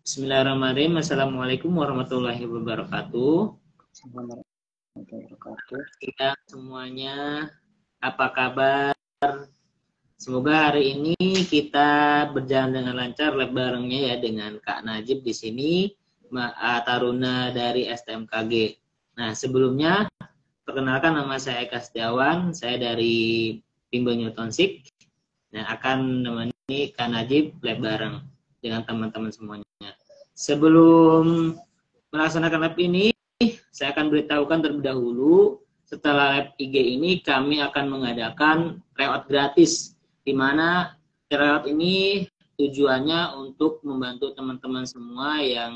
Bismillahirrahmanirrahim. Assalamualaikum warahmatullahi wabarakatuh. Ya, semuanya, apa kabar? Semoga hari ini kita berjalan dengan lancar barengnya ya dengan Kak Najib di sini, Taruna dari STMKG. Nah, sebelumnya perkenalkan nama saya Eka Setiawan, saya dari Bimbel Newtonsik dan akan menemani Kak Najib lab bareng dengan teman-teman semuanya. Sebelum melaksanakan lab ini, saya akan beritahukan terlebih dahulu, setelah lab IG ini kami akan mengadakan tryout gratis, di mana tryout ini tujuannya untuk membantu teman-teman semua yang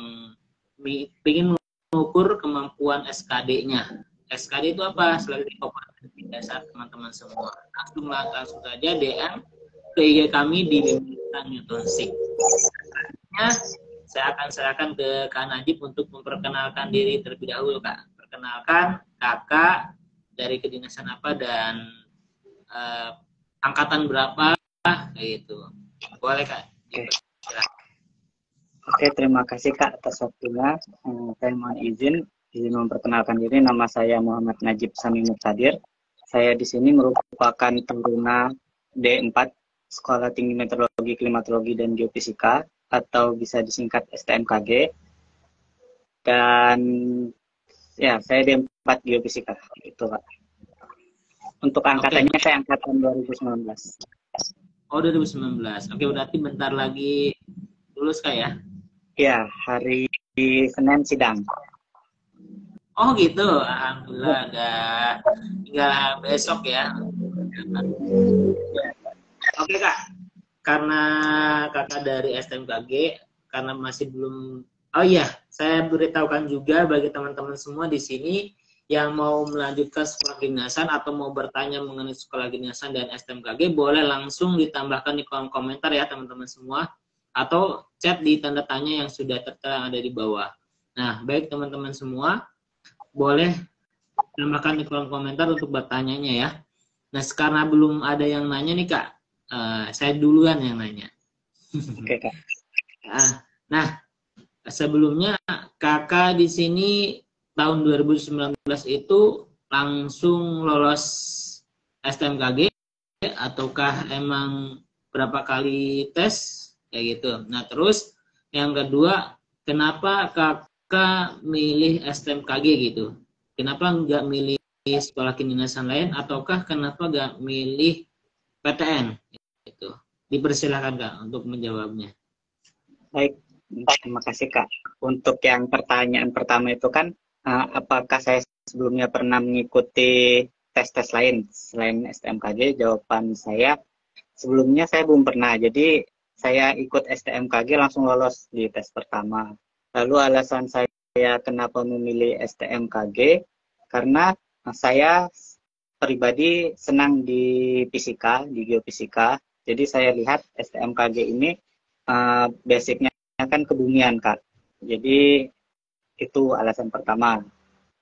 ingin mengukur kemampuan SKD-nya. SKD itu apa? Seleksi kompetensi dasar teman-teman semua. Langsung saja DM ke IG kami di Bimbel Newtonsik. Saya akan serahkan ke Kak Najib untuk memperkenalkan diri terlebih dahulu, Kak. Perkenalkan kakak dari kedinasan apa dan angkatan berapa, kayak gitu. Boleh, Kak. Oke, terima kasih Kak atas waktunya. Saya mohon izin memperkenalkan diri. Nama saya Muhammad Najib Sami Muqtadir. Saya di sini merupakan taruna D4 Sekolah Tinggi Meteorologi, Klimatologi, dan Geofisika, atau bisa disingkat STMKG. Dan ya, saya D4 Geofisika, itu Kak. Untuk angkatannya saya angkatan 2019. Oh, 2019. Oke, berarti bentar lagi lulus Kak ya? Ya, hari Senin sidang. Oh gitu, alhamdulillah, tinggal besok ya. Oke Kak, karena kakak dari STMKG, karena masih belum, oh iya, saya beritahukan juga bagi teman-teman semua di sini yang mau melanjutkan sekolah kedinasan atau mau bertanya mengenai sekolah kedinasan dan STMKG, boleh langsung ditambahkan di kolom komentar ya teman-teman semua, atau chat di tanda tanya yang sudah tertera ada di bawah. Nah, baik teman-teman semua, boleh tambahkan di kolom komentar untuk bertanyanya ya. Nah, karena belum ada yang nanya nih Kak, saya duluan yang nanya. Oke, Kak. Nah, sebelumnya kakak di sini tahun 2019 itu langsung lolos STMKG ataukah emang berapa kali tes kayak gitu. Nah, terus yang kedua, kenapa kakak milih STMKG gitu? Kenapa nggak milih sekolah kedinasan lain ataukah kenapa nggak milih PTN? Gitu. Dipersilakan Kak untuk menjawabnya. Baik, terima kasih Kak. Untuk yang pertanyaan pertama itu kan, apakah saya sebelumnya pernah mengikuti tes-tes lain selain STMKG? Jawaban saya, sebelumnya saya belum pernah. Jadi saya ikut STMKG langsung lolos di tes pertama. Lalu alasan saya kenapa memilih STMKG, karena saya pribadi senang di fisika, di geofisika. Jadi saya lihat STMKG ini basicnya kan kebumian Kak. Jadi itu alasan pertama.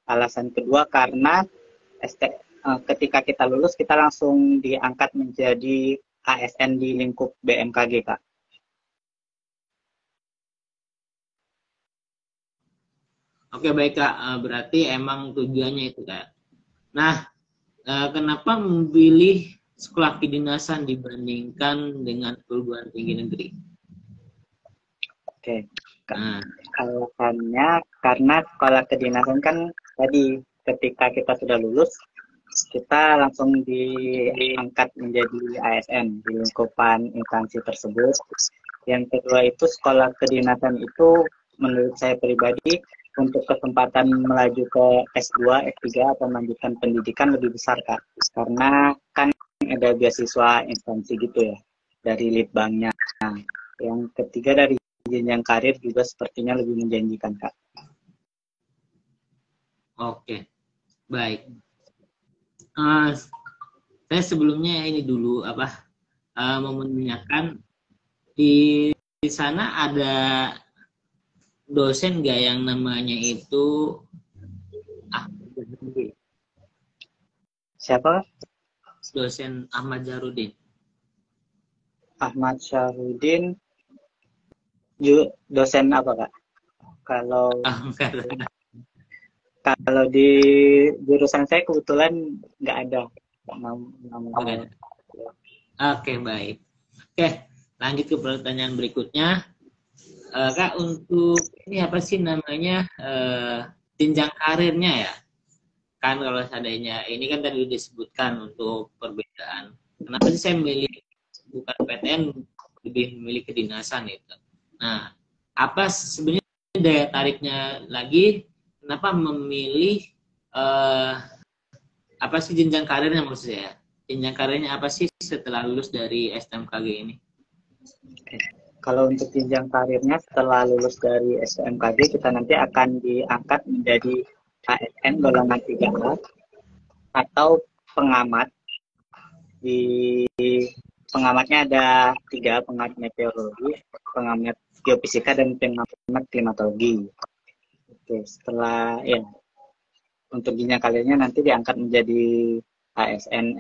Alasan kedua karena ketika kita lulus kita langsung diangkat menjadi ASN di lingkup BMKG Kak. Oke baik Kak, berarti emang tujuannya itu Kak. Nah, kenapa memilih sekolah kedinasan dibandingkan dengan perguruan tinggi negeri? Oke, alasannya karena sekolah kedinasan kan tadi ketika kita sudah lulus kita langsung diangkat menjadi ASN di lingkupan instansi tersebut. Yang kedua itu sekolah kedinasan itu menurut saya pribadi untuk kesempatan melaju ke S2, S3 atau melanjutkan pendidikan lebih besar Kak. Karena kan ada beasiswa instansi gitu ya dari Litbangnya. Nah, yang ketiga dari jenjang karir juga sepertinya lebih menjanjikan Kak. Oke, baik. Saya sebelumnya ini dulu mau menanyakan di sana ada dosen nggak yang namanya itu Siapa? Dosen Ahmad Zarudin. Ahmad Syarudin. Dosen apa Kak? Kalau Oh, enggak. kalau di jurusan saya kebetulan nggak ada Oh, enggak. Oke, baik. Oke, lanjut ke pertanyaan berikutnya. Kak, untuk ini apa sih namanya jenjang karirnya ya? Kan kalau seandainya ini kan tadi disebutkan untuk perbedaan. Kenapa sih saya memilih bukan PTN, lebih memilih kedinasan itu? Nah, apa sebenarnya daya tariknya lagi? Kenapa memilih eh, apa sih jenjang karirnya maksud saya? Jenjang karirnya apa sih setelah lulus dari STMKG ini? Kalau untuk jenjang karirnya setelah lulus dari STMKG kita nanti akan diangkat menjadi ASN golongan 3A atau pengamat. Di pengamatnya ada 3, pengamat meteorologi, pengamat geofisika, dan pengamat klimatologi. Oke, setelah ya untuk jenjang karirnya nanti diangkat menjadi ASN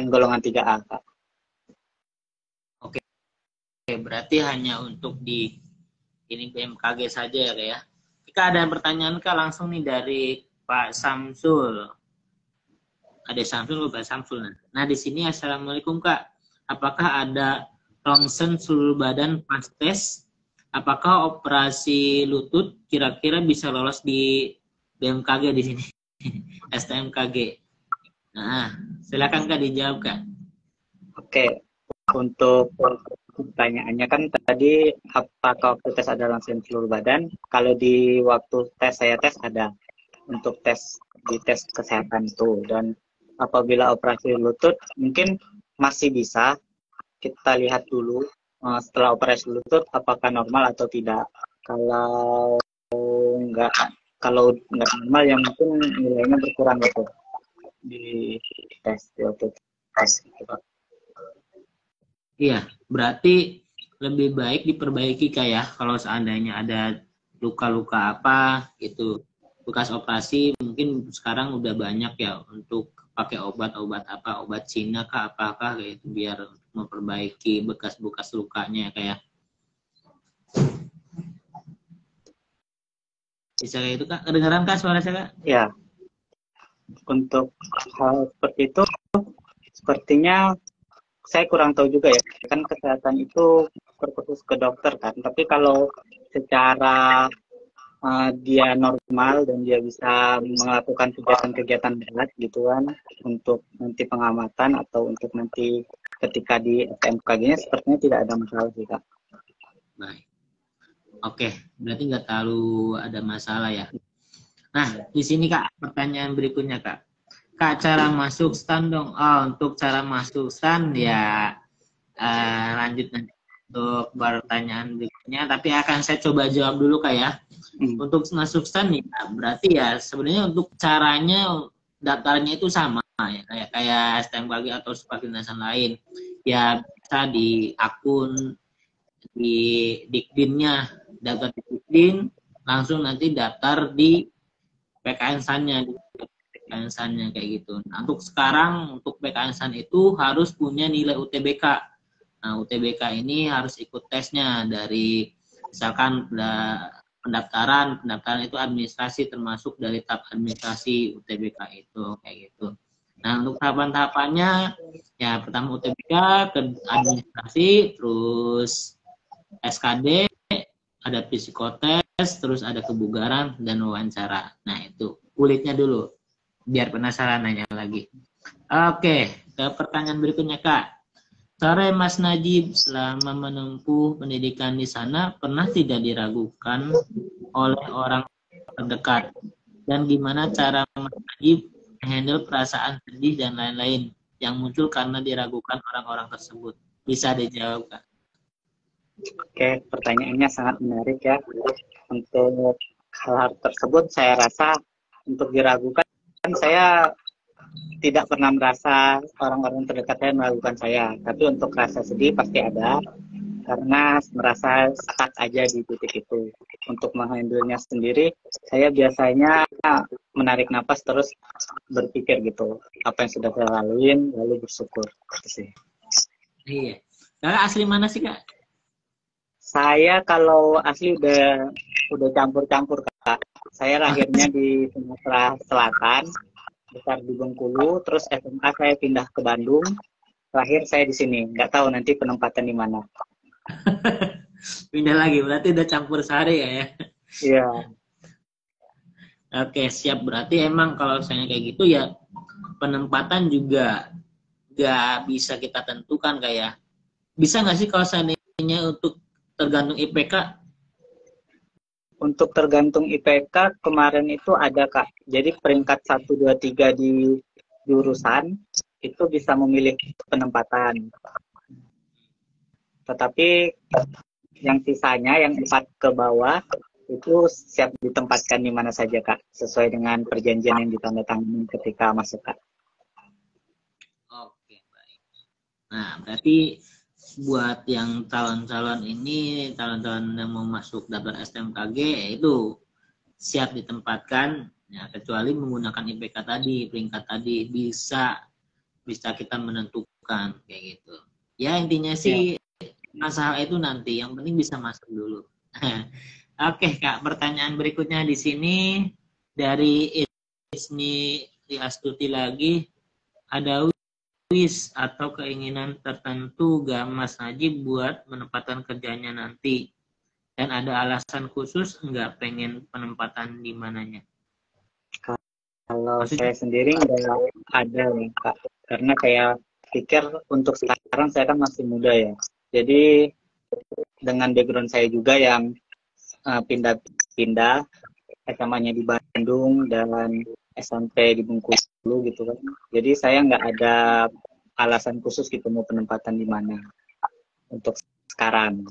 golongan 3A, Kak. Oke, berarti hanya untuk di ini BMKG saja ya, Kak ya. Jika ada pertanyaan Kak langsung nih dari Pak Samsul. Ada Samsul, Pak Samsul. Nah, di sini Assalamualaikum Kak. Apakah ada ronsen seluruh badan pas tes? Apakah operasi lutut kira-kira bisa lolos di BMKG di sini? STMKG. Nah, silakan Kak dijawab Kak. Oke, untuk pertanyaannya kan tadi apakah waktu tes ada ronsen seluruh badan? Kalau di waktu tes saya tes ada untuk di tes kesehatan itu, dan apabila operasi lutut mungkin masih bisa kita lihat dulu setelah operasi lutut apakah normal atau tidak. Kalau nggak kalau nggak normal ya mungkin nilainya berkurang gitu di di waktu tes gitu. Iya, berarti lebih baik diperbaiki Kak ya. Kalau seandainya ada luka-luka apa gitu, bekas operasi mungkin sekarang udah banyak ya untuk pakai obat-obat apa, obat Cina kah apakah kayak itu biar memperbaiki bekas-bekas lukanya kayak. Bisa kayak itu Kak. Kedengaran Kak suara saya Kak? Ya, untuk hal seperti itu sepertinya saya kurang tahu juga ya, kan kesehatan itu berfokus ke dokter kan, tapi kalau secara dia normal dan dia bisa melakukan kegiatan-kegiatan berat gitu kan untuk nanti pengamatan atau untuk nanti ketika di STMKG-nya sepertinya tidak ada masalah sih Kak. Baik. Oke, berarti nggak terlalu ada masalah ya. Nah, di sini Kak, pertanyaan berikutnya Kak. Kak, cara masuk stand dong. Oh, untuk cara masuk stand ya lanjut nanti untuk pertanyaan berikutnya. Tapi akan saya coba jawab dulu Kak ya. Untuk masuk stand ya, berarti ya sebenarnya untuk caranya daftarnya itu sama ya, kayak STMKG atau sekolah kedinasan lain. Ya bisa di akun di Dikdinnya, daftar di Dikdin, langsung nanti daftar di PKN Sannya, di PKN Sannya kayak gitu. Nah, untuk sekarang untuk PKN San itu harus punya nilai UTBK. Nah, UTBK ini harus ikut tesnya dari misalkan pendaftaran itu administrasi, termasuk dari tahap administrasi UTBK itu kayak gitu. Nah, untuk tahapan-tahapannya ya pertama UTBK, ke administrasi, terus SKD, ada psikotes, terus ada kebugaran dan wawancara. Nah, itu kulitnya dulu biar penasaran nanya lagi. Oke, ke pertanyaan berikutnya Kak. Sore Mas Najib, selama menempuh pendidikan di sana pernah tidak diragukan oleh orang terdekat? Dan gimana cara Mas Najib handle perasaan sedih dan lain-lain yang muncul karena diragukan orang-orang tersebut? Bisa dijawab Kak. Oke, pertanyaannya sangat menarik ya. Untuk hal tersebut saya rasa untuk diragukan saya tidak pernah merasa orang-orang terdekat saya meragukan saya, tapi untuk rasa sedih pasti ada karena merasa stuck aja di titik itu. Untuk menghandle-nya sendiri, saya biasanya menarik napas terus berpikir gitu, apa yang sudah saya laluin, lalu bersyukur. Gitu sih. Iya. Kakak asli mana sih Kak? Saya kalau asli udah campur-campur Kak. Saya lahirnya di Sumatera Selatan, besar di Bengkulu, terus SMA saya pindah ke Bandung, terakhir saya di sini. Nggak tahu nanti penempatan di mana. Pindah lagi, berarti udah campur sari ya. Iya, Oke, siap. Berarti emang kalau misalnya kayak gitu ya, penempatan juga nggak bisa kita tentukan kayak. Bisa nggak sih kalau seandainya untuk tergantung IPK? untuk tergantung IPK kemarin itu ada Kak. Jadi peringkat 1, 2, 3 di jurusan itu bisa memilih penempatan. Tetapi yang sisanya, yang 4 ke bawah, itu siap ditempatkan di mana saja Kak, sesuai dengan perjanjian yang ditandatangani ketika masuk Kak. Oke, baik. Nah, berarti buat yang calon-calon ini, calon-calon yang mau masuk daftar STMKG, itu siap ditempatkan, ya, kecuali menggunakan IPK tadi, peringkat tadi, bisa kita menentukan kayak gitu. Ya intinya Ya. sih masalah itu nanti, yang penting bisa masuk dulu. Oke Kak, pertanyaan berikutnya di sini dari Isni Astuti lagi, ada wish atau keinginan tertentu gak Mas Najib buat penempatan kerjanya nanti? Dan ada alasan khusus nggak pengen penempatan di mananya? Kalau Maksudnya, saya sendiri nggak ada nih Kak, karena saya pikir untuk sekarang saya kan masih muda ya. Jadi dengan background saya juga yang pindah-pindah, SMA-nya di Bandung dan SMP di Bengkulu gitu kan. Jadi saya nggak ada alasan khusus gitu mau penempatan di mana untuk sekarang.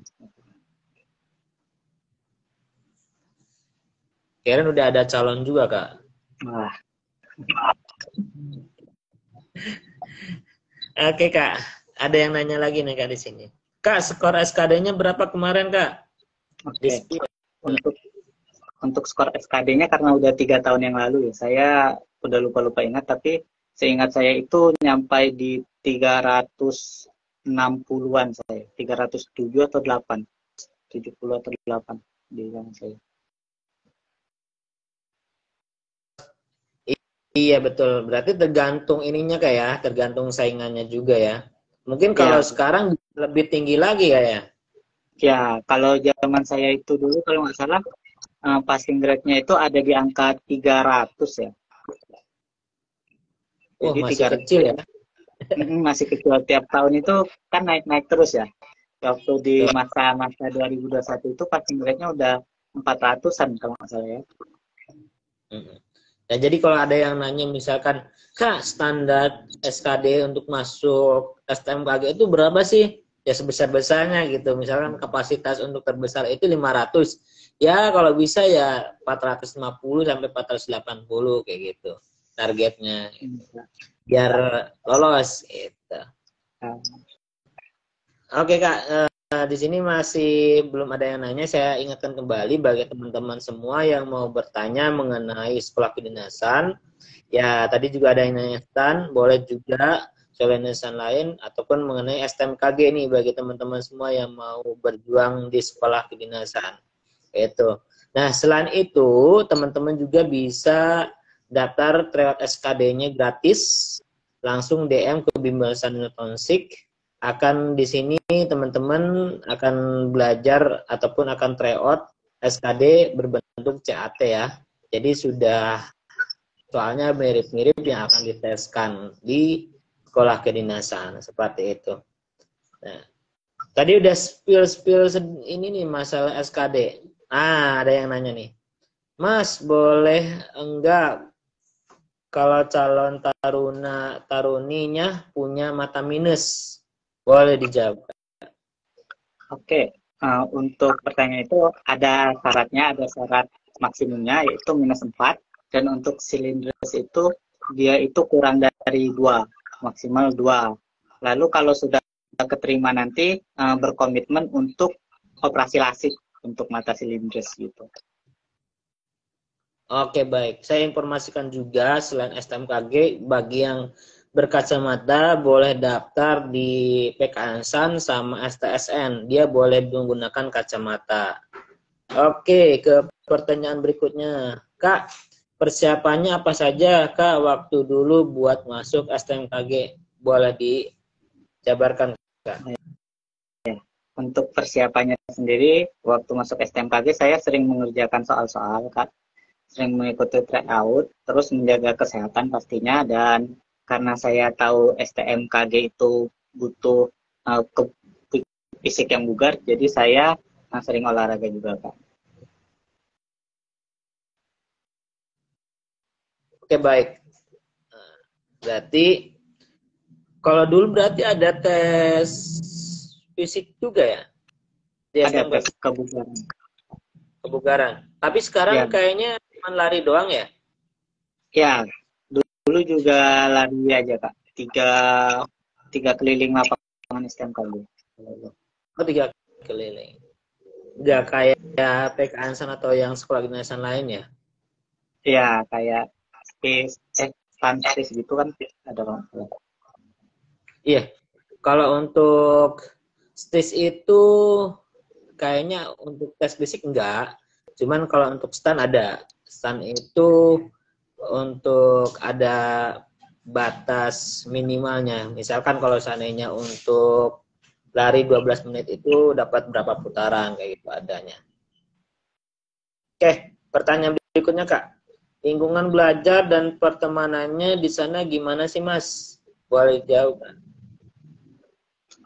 kirain udah ada calon juga Kak. Wah, Oke Kak, ada yang nanya lagi nih Kak di sini. Kak, skor SKD-nya berapa kemarin Kak? oke. Untuk skor SKD-nya karena udah 3 tahun yang lalu ya, saya udah lupa-lupa ingat, tapi seingat saya itu nyampai di 360-an saya, 307 atau 8, 70 atau 8 di zaman saya. Iya betul, berarti tergantung ininya Kak ya, tergantung saingannya juga ya. Mungkin kalau Ya, sekarang lebih tinggi lagi ya. ya kalau zaman saya itu dulu kalau nggak salah passing grade-nya itu ada di angka 300 ya. Wah Jadi masih 300 kecil ya. masih kecil, tiap tahun itu kan naik-naik terus ya. Waktu di masa-masa 2021 itu passing grade-nya udah 400-an kalau nggak salah ya. Nah, jadi kalau ada yang nanya misalkan, Kak, standar SKD untuk masuk STMKG itu berapa sih? Ya sebesar-besarnya gitu. Misalkan kapasitas untuk terbesar itu 500. Ya kalau bisa ya 450 sampai 480 kayak gitu. Targetnya biar lolos gitu. Oke Kak, di sini masih belum ada yang nanya. Saya ingatkan kembali bagi teman-teman semua yang mau bertanya mengenai sekolah kedinasan. Ya, tadi juga ada yang nanya Stan, boleh juga soal kedinasan lain ataupun mengenai STMKG nih bagi teman-teman semua yang mau berjuang di sekolah kedinasan. Itu. Nah, selain itu, teman-teman juga bisa daftar lewat SKD-nya gratis, langsung DM ke Bimbel Sanur Tonsik. Akan di sini teman-teman akan belajar ataupun akan tryout SKD berbentuk CAT ya. Jadi sudah soalnya mirip-mirip yang akan diteskan di sekolah kedinasan seperti itu. Nah, tadi udah spill ini nih masalah SKD. Ada yang nanya nih. Mas, boleh enggak kalau calon taruninya punya mata minus? Boleh dijawab. Oke, untuk pertanyaan itu ada syaratnya, ada syarat maksimumnya yaitu -4, dan untuk silindris itu dia itu kurang dari 2, maksimal 2. Lalu kalau sudah keterima nanti berkomitmen untuk operasi lasik untuk mata silindris gitu. Oke, baik. Saya informasikan juga selain STMKG bagi yang berkacamata boleh daftar di PKN sama STSN. Dia boleh menggunakan kacamata. Oke, ke pertanyaan berikutnya. Kak, persiapannya apa saja, Kak, waktu dulu buat masuk STMKG? Boleh dijabarkan, Kak? Untuk persiapannya sendiri, waktu masuk STMKG saya sering mengerjakan soal-soal, Kak. Sering mengikuti tryout, terus menjaga kesehatan pastinya, dan karena saya tahu STMKG itu butuh fisik yang bugar, jadi saya sering olahraga juga, Kak. Oke, baik. Berarti kalau dulu berarti ada tes fisik juga ya? Di Ada STMKG tes kebugaran. kebugaran. Tapi sekarang Ya, kayaknya cuma lari doang ya? ya, dulu juga lari aja, Kak. Tiga keliling lapangan STMKG. Oh, 3 keliling. Nggak kayak PKN atau yang sekolah kedinasan lain ya? Ya, kayak stansis gitu kan ada Bang. Iya. Kalau untuk stis itu kayaknya untuk tes fisik enggak. Cuman kalau untuk stan ada. Stan itu untuk ada batas minimalnya. Misalkan kalau seandainya untuk lari 12 menit itu dapat berapa putaran kayak gitu adanya. Oke, pertanyaan berikutnya Kak. Lingkungan belajar dan pertemanannya di sana gimana sih Mas? Boleh jawab kan?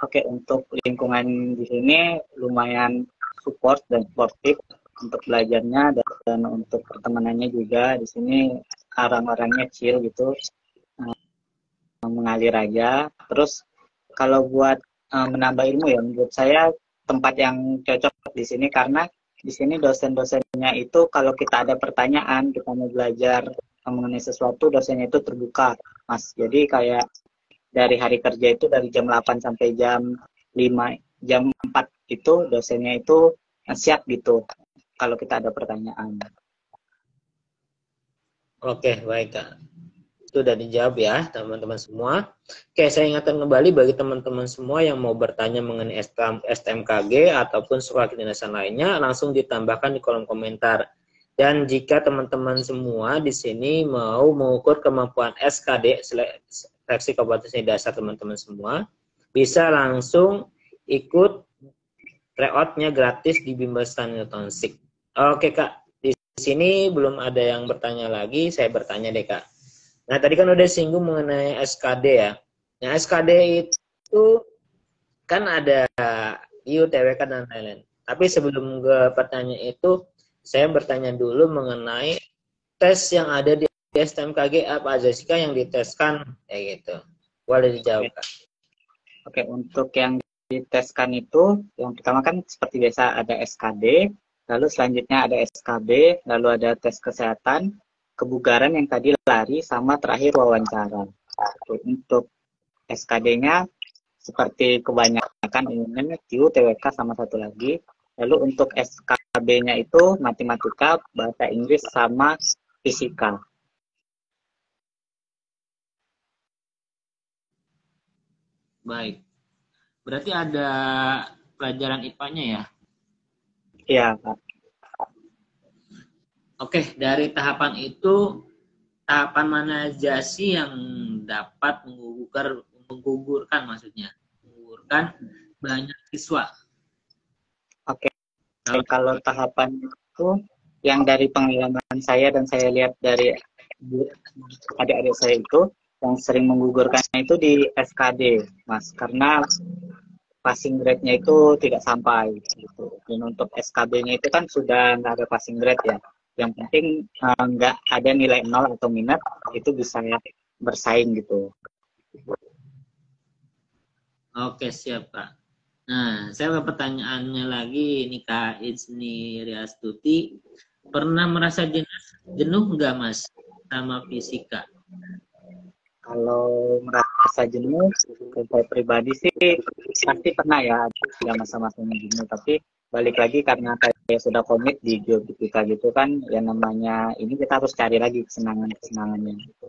Oke, untuk lingkungan di sini lumayan support dan sportif untuk belajarnya, dan untuk pertemanannya juga di sini orang-orangnya chill gitu, mengalir aja. Terus kalau buat menambah ilmu ya, menurut saya tempat yang cocok di sini karena di sini dosen-dosennya itu kalau kita ada pertanyaan, kita mau belajar mengenai sesuatu, dosennya itu terbuka, Mas. Jadi kayak dari hari kerja itu dari jam 8 sampai jam 5, jam 4 itu dosennya itu siap gitu kalau kita ada pertanyaan. Oke, baik Kak. Itu sudah dijawab ya teman-teman semua. Oke, saya ingatkan kembali bagi teman-teman semua yang mau bertanya mengenai STMKG ataupun sekolah kedinasan lainnya, langsung ditambahkan di kolom komentar. Dan jika teman-teman semua di sini mau mengukur kemampuan SKD, seleksi kompetensi dasar teman-teman semua, bisa langsung ikut tryout-nya gratis di Bimbel Stan Newton Sik. Oke Kak, di sini belum ada yang bertanya lagi, saya bertanya deh Kak. Nah, tadi kan udah singgung mengenai SKD ya. Nah, SKD itu kan ada IU, TWK, dan lain-lain. Tapi sebelum ke pertanyaan itu, saya bertanya dulu mengenai tes yang ada di STMKG apa aja sih Kak yang diteskan kayak gitu. Boleh dijawab Kak. Oke, untuk yang diteskan itu yang pertama kan seperti biasa ada SKD, lalu selanjutnya ada SKB, lalu ada tes kesehatan, kebugaran yang tadi lari, sama terakhir wawancara. Untuk SKD-nya seperti kebanyakan umumnya TIU, TWK, sama satu lagi. Lalu untuk SKB-nya itu matematika, bahasa Inggris, sama fisika. Baik. Berarti ada pelajaran IPA-nya ya? Iya, Pak. Oke, dari tahapan itu, tahapan mana aja sih yang dapat menggugurkan banyak siswa? Oke, kalau tahapan itu yang dari pengalaman saya dan saya lihat dari adik-adik saya itu, yang sering menggugurkan itu di SKD, Mas, karena passing grade-nya itu tidak sampai gitu. Dan untuk SKB-nya itu kan sudah nggak ada passing grade ya. Yang penting nggak ada nilai 0 atau minus, itu bisa bersaing gitu. Oke, siap Kak. Nah, saya ke pertanyaannya lagi, ini Kak Izni Riastuti. Pernah merasa jenuh nggak Mas sama fisika? Kalau merasa jenuh, saya pribadi sih pasti pernah ya ada masa-masanya jenuh. Tapi balik lagi karena saya sudah komit di geofisika gitu kan, yang namanya ini kita harus cari lagi kesenangannya gitu.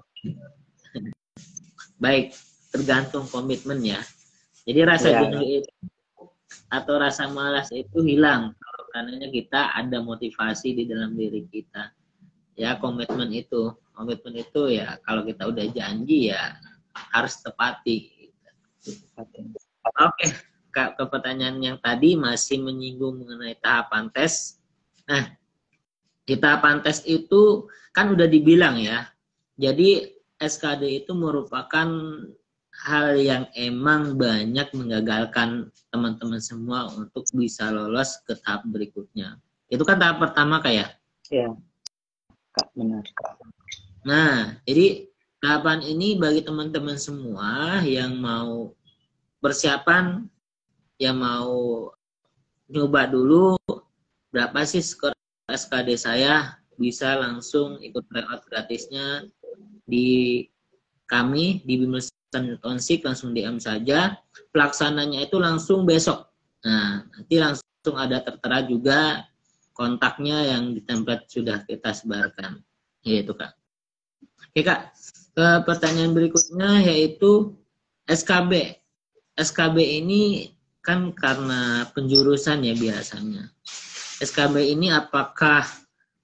Baik, tergantung komitmen ya. Jadi rasa jenuh itu atau rasa malas itu hilang kalau karenanya kita ada motivasi di dalam diri kita. Ya, komitmen itu ya kalau kita udah janji ya harus tepati. Oke, Kak, ke pertanyaan yang tadi masih menyinggung mengenai tahapan tes. Nah, di tahapan tes itu kan udah dibilang ya. Jadi SKD itu merupakan hal yang emang banyak menggagalkan teman-teman semua untuk bisa lolos ke tahap berikutnya. Itu kan tahap pertama kayak. Iya, Kak, benar. Nah, jadi tahapan ini bagi teman-teman semua yang mau persiapan, yang mau nyoba dulu berapa sih skor SKD saya, bisa langsung ikut tryout gratisnya di kami di Bimbel Tonsik, langsung DM saja. Pelaksananya itu langsung besok. Nah, nanti langsung ada tertera juga kontaknya yang di template sudah kita sebarkan. Yaitu Kak. Oke Kak, ke pertanyaan berikutnya yaitu SKB. SKB ini kan karena penjurusan ya biasanya. SKB ini apakah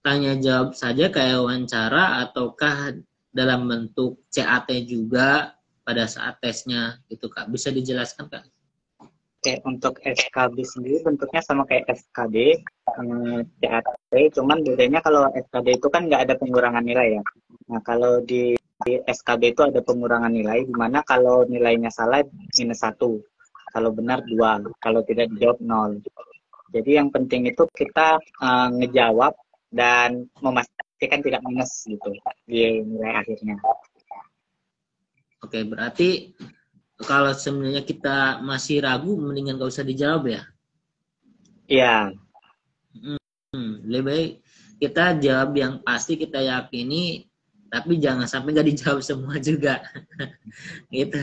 tanya jawab saja kayak wawancara ataukah dalam bentuk CAT juga pada saat tesnya gitu Kak? Bisa dijelaskan Kak? Oke, untuk SKB sendiri bentuknya sama kayak SKB, CAT, cuman bedanya kalau SKB itu kan nggak ada pengurangan nilai ya. Nah, kalau di SKB itu ada pengurangan nilai, di mana kalau nilainya salah -1, kalau benar 2, kalau tidak dijawab 0. Jadi yang penting itu kita ngejawab dan memastikan tidak minus gitu di nilai akhirnya. Oke, berarti kalau sebenarnya kita masih ragu, mendingan gak usah dijawab ya? Iya. Lebih baik kita jawab yang pasti kita yakini, tapi jangan sampai gak dijawab semua juga. Gitu.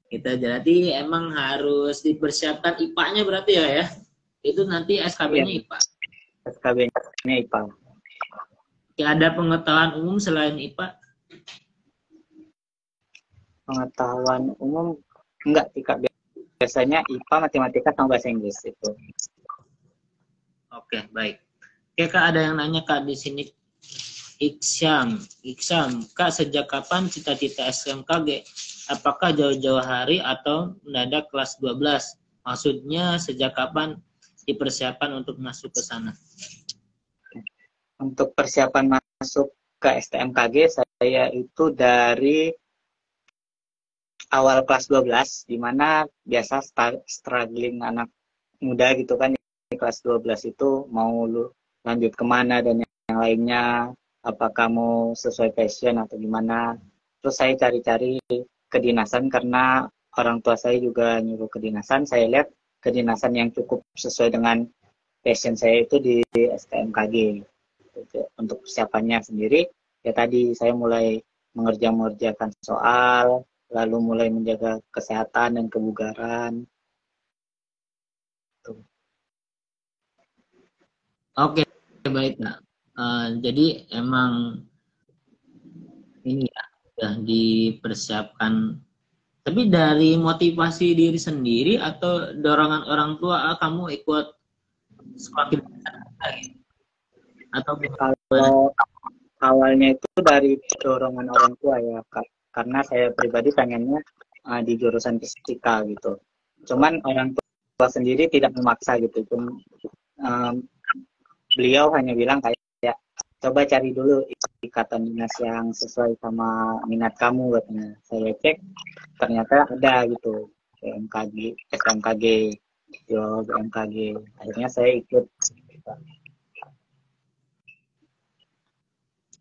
Kita jadi emang harus dipersiapkan IPA-nya berarti ya? Itu nanti SKB-nya IPA. SKB-nya IPA. Ada pengetahuan umum selain IPA? Pengetahuan umum enggak, biasanya IPA, matematika, sama bahasa Inggris itu. Oke, baik. Oke Kak, ada yang nanya Kak di sini. Iksam, Kak sejak kapan cita-cita SMKG? Apakah jauh-jauh hari atau mendadak kelas 12? Maksudnya sejak kapan dipersiapkan untuk masuk ke sana? Untuk persiapan masuk ke STMKG, saya itu dari awal kelas 12, di mana biasa struggling anak muda gitu kan, di kelas 12 itu mau lu lanjut kemana dan yang lainnya, apakah mau sesuai passion atau gimana. Terus saya cari-cari kedinasan karena orang tua saya juga nyuruh kedinasan. Saya lihat kedinasan yang cukup sesuai dengan passion saya itu di STMKG. Untuk persiapannya sendiri, ya tadi saya mulai mengerjakan soal, lalu mulai menjaga kesehatan dan kebugaran. Oke, baik Kak. Jadi emang ini ya sudah dipersiapkan. Tapi dari motivasi diri sendiri atau dorongan orang tua, kamu ikut sekolah lagi? Atau kalau awalnya itu dari dorongan orang tua ya Kak, karena saya pribadi pengennya di jurusan fisika gitu. Cuman orang tua sendiri tidak memaksa gitu. Beliau hanya bilang kayak coba cari dulu ikatan dinas yang sesuai sama minat kamu katanya. Saya cek ternyata ada gitu, BMKG, SMKG, BMKG. Akhirnya saya ikut.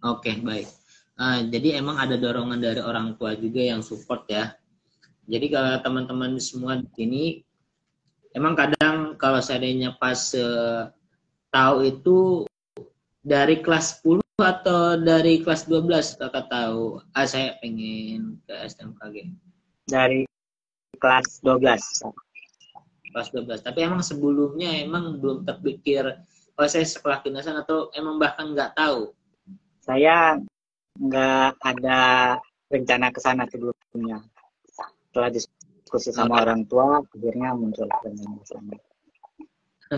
Oke, baik. Jadi emang ada dorongan dari orang tua juga yang support ya. Jadi kalau teman-teman semua di sini, emang kadang kalau seandainya pas tahu itu dari kelas 10 atau dari kelas 12 kakak tahu, saya pengen ke STMKG. Dari kelas 12. Kelas 12. Tapi emang sebelumnya emang belum terpikir, saya sekolah kedinasan atau emang bahkan nggak tahu? Saya nggak ada rencana ke sana sebelumnya. Setelah diskusi sama orang tua, akhirnya muncul rencana ke sana.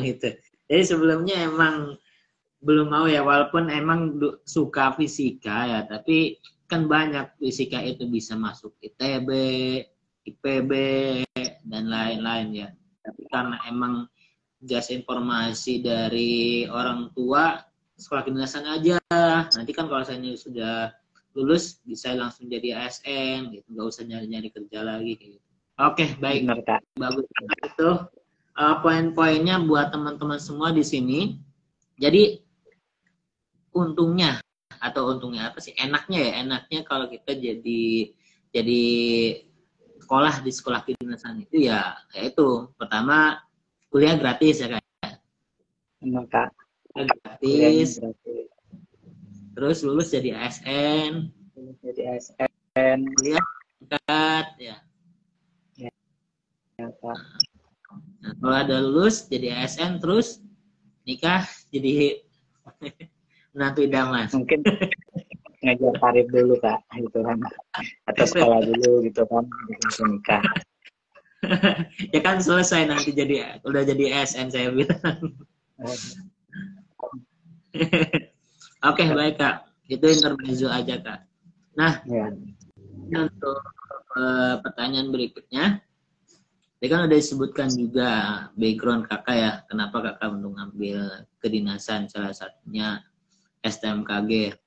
Gitu. Jadi sebelumnya emang belum mau ya, walaupun emang suka fisika ya, tapi kan banyak fisika itu bisa masuk ITB, IPB, dan lain-lain ya. Tapi karena emang jas informasi dari orang tua, sekolah kedinasan aja. Nanti kan kalau saya sudah lulus bisa langsung jadi ASN gitu, nggak usah nyari-nyari kerja lagi gitu. Oke, baik. Benar, Kak. Bagus itu poin-poinnya buat teman-teman semua di sini. Jadi untungnya apa sih? Enaknya kalau kita jadi sekolah di sekolah kedinasan itu ya, yaitu pertama kuliah gratis ya Kak. Benar, Kak. Gratis. Terus lulus jadi ASN. Kuliah tingkat ya. Ya, Kak. Nah, kalau ada lulus jadi ASN terus nikah jadi menantu idaman. Mungkin ngajar karir dulu, Kak, gitu kan. Atau sekolah dulu gitu kan, langsung nikah. Ya kan selesai nanti udah jadi ASN saya bilang. Oke, baik Kak. Itu intermezzo aja Kak. Nah, ya. Untuk pertanyaan berikutnya, tadi kan udah disebutkan juga background kakak ya, kenapa kakak mengambil kedinasan, salah satunya STMKG.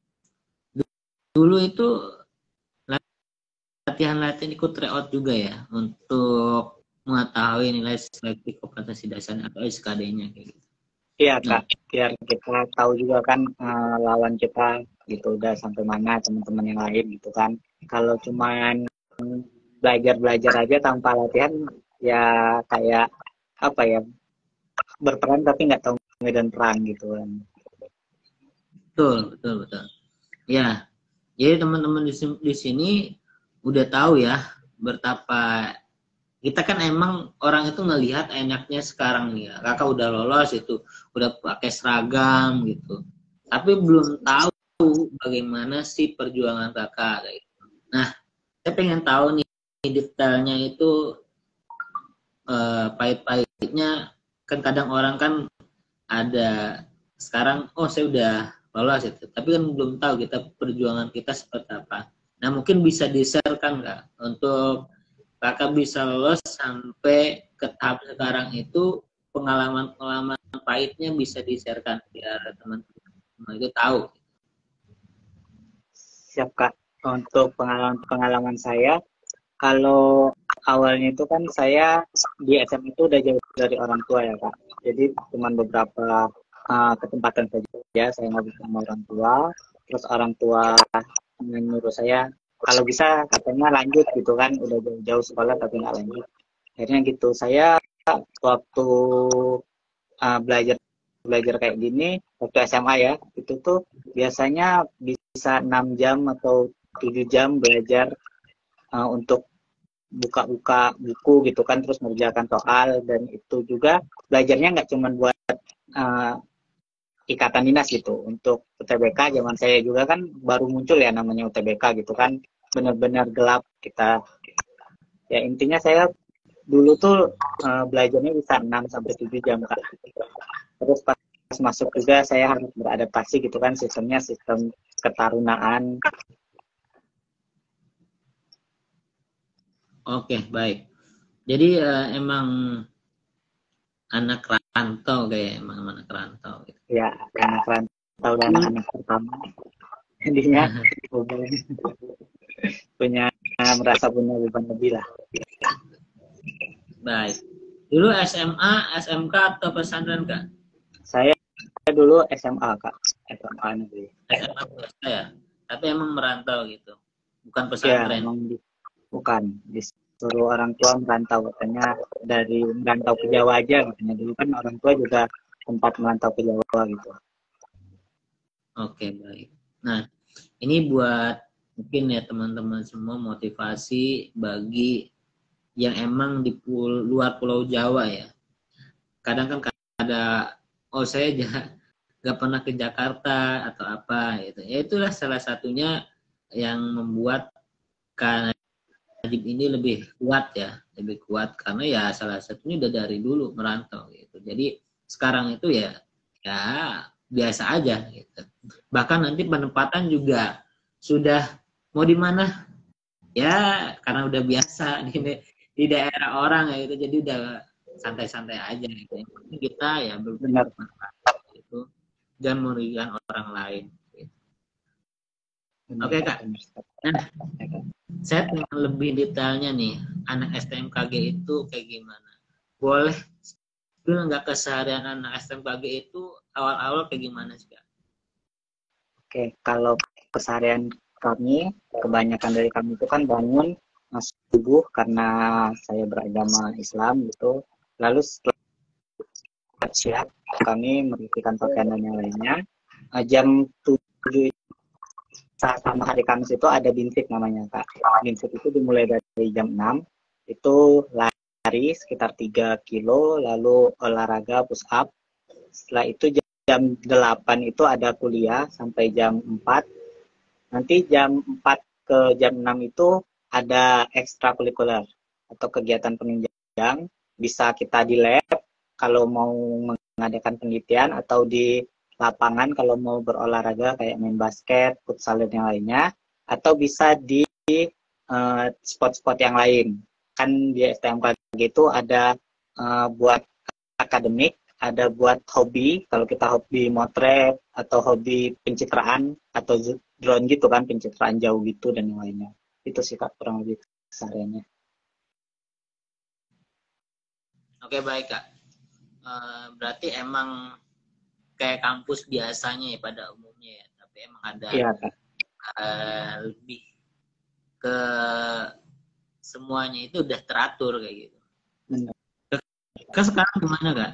Dulu itu latihan-latihan ikut tryout juga ya, untuk mengetahui nilai seleksi kompetensi dasar atau SKD-nya kayak gitu. Iya, Kak, biar kita tahu juga kan lawan kita gitu udah sampai mana, teman-teman yang lain gitu kan. Kalau cuman belajar aja tanpa latihan ya kayak apa ya, berperan tapi nggak tahu medan perang gitu kan. Betul. Ya, jadi teman-teman di sini udah tahu ya betapa kita kan emang orang itu ngelihat enaknya sekarang nih ya. Kakak udah lolos itu, udah pakai seragam gitu. Tapi belum tahu bagaimana sih perjuangan kakak gitu. Nah, saya pengen tahu nih detailnya itu, pahit-pahitnya. Kan kadang orang kan ada sekarang, oh saya udah lolos itu, tapi kan belum tahu kita perjuangan kita seperti apa. Nah, mungkin bisa di-share-kan Kak, untuk kakak bisa lolos sampai ke tahap sekarang itu, pengalaman-pengalaman pahitnya bisa di-share-kan biar teman-teman itu tahu. Siap, Kak. Untuk pengalaman saya, kalau awalnya itu kan saya di SMA itu udah jauh dari orang tua ya, Kak. Jadi cuma beberapa kesempatan saja saya ngobrol sama orang tua, terus orang tua menyuruh saya kalau bisa katanya lanjut gitu kan, udah jauh-jauh sekolah tapi nggak lanjut. Akhirnya gitu, saya waktu belajar kayak gini waktu SMA ya, itu tuh biasanya bisa 6 jam atau 7 jam belajar untuk buka-buka buku gitu kan, terus mengerjakan soal. Dan itu juga belajarnya nggak cuma buat ikatan dinas gitu. Untuk UTBK zaman saya juga kan baru muncul ya namanya UTBK gitu kan, benar-benar gelap kita. Ya intinya saya dulu tuh belajarnya bisa 6 sampai 7 jam Kak. Terus pas masuk juga saya harus beradaptasi gitu kan, sistemnya sistem ketarunaan. Oke, baik. Jadi emang anak rantau emang anak rantau gitu. Ya, anak rantau dan anak pertama. Intinya merasa punya beban lebih lah. Baik. Dulu SMA, SMK atau pesantren Kak? Saya dulu SMA Kak, SMA negeri. SMA swasta ya. Tapi emang merantau gitu, bukan pesantren. Ya, emang bukan. Disuruh orang tua merantau, katanya dari merantau ke Jawa aja katanya. Dulu kan orang tua juga sempat merantau ke Jawa gitu. Oke, baik. Nah, ini buat mungkin ya teman-teman semua motivasi bagi yang emang di luar Pulau Jawa ya. Kadang kan ada, oh saya nggak pernah ke Jakarta atau apa gitu. Ya itulah salah satunya yang membuat Kak Najib ini lebih kuat ya, lebih kuat karena ya salah satunya udah dari dulu merantau gitu. Jadi sekarang itu ya biasa aja gitu. Bahkan nanti penempatan juga sudah mau di mana ya karena udah biasa di daerah orang ya gitu. Jadi udah santai-santai aja gitu. Yang penting kita ya Benar. bermanfaat gitu dan merugikan orang lain. Gitu. Benar, Oke Kak. Kak. Nah, saya pengen lebih detailnya nih, anak STMKG itu kayak gimana? Boleh dulu nggak keseharian anak STMKG itu awal-awal kayak gimana sih Kak? Oke, kalau keseharian kami, kebanyakan dari kami itu kan bangun subuh karena saya beragama Islam gitu. Lalu setelah siap, kami merapikan pakaian dan yang lainnya. Jam 7 saat sama hari Kamis itu ada bintik namanya, Kak. Bintik itu dimulai dari jam 6, itu lari sekitar 3 kilo, lalu olahraga push up. Setelah itu jam 8 itu ada kuliah sampai jam 4. Nanti jam 4 ke jam 6 itu ada ekstrakurikuler atau kegiatan penunjang. Bisa kita di lab kalau mau mengadakan penelitian atau di lapangan kalau mau berolahraga kayak main basket, futsal dan yang lainnya. Atau bisa di spot-spot yang lain. Kan di STMKG itu ada buat akademik, ada buat hobi, kalau kita hobi motret atau hobi pencitraan atau drone gitu kan, pencitraan jauh gitu dan yang lainnya. Itu sih Kak kurang lebih kesehariannya. Oke baik Kak. Berarti emang kayak kampus biasanya ya pada umumnya ya, tapi emang ada Iya Kak. lebih ke semuanya itu udah teratur kayak gitu. Benar. Kakak sekarang gimana Kak?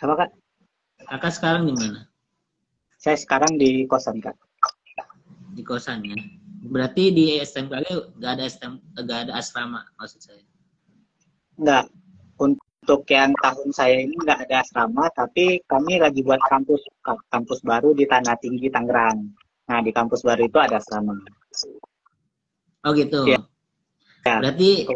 Apa Kak? Kakak sekarang gimana? Saya sekarang di kosan Kak. Di kosan ya. Berarti di STMKG nggak ada asrama maksud saya. Enggak. Untuk yang tahun saya ini nggak ada asrama, tapi kami lagi buat kampus baru di Tanah Tinggi, Tangerang. Nah, di kampus baru itu ada asrama. Oh gitu. Ya. Berarti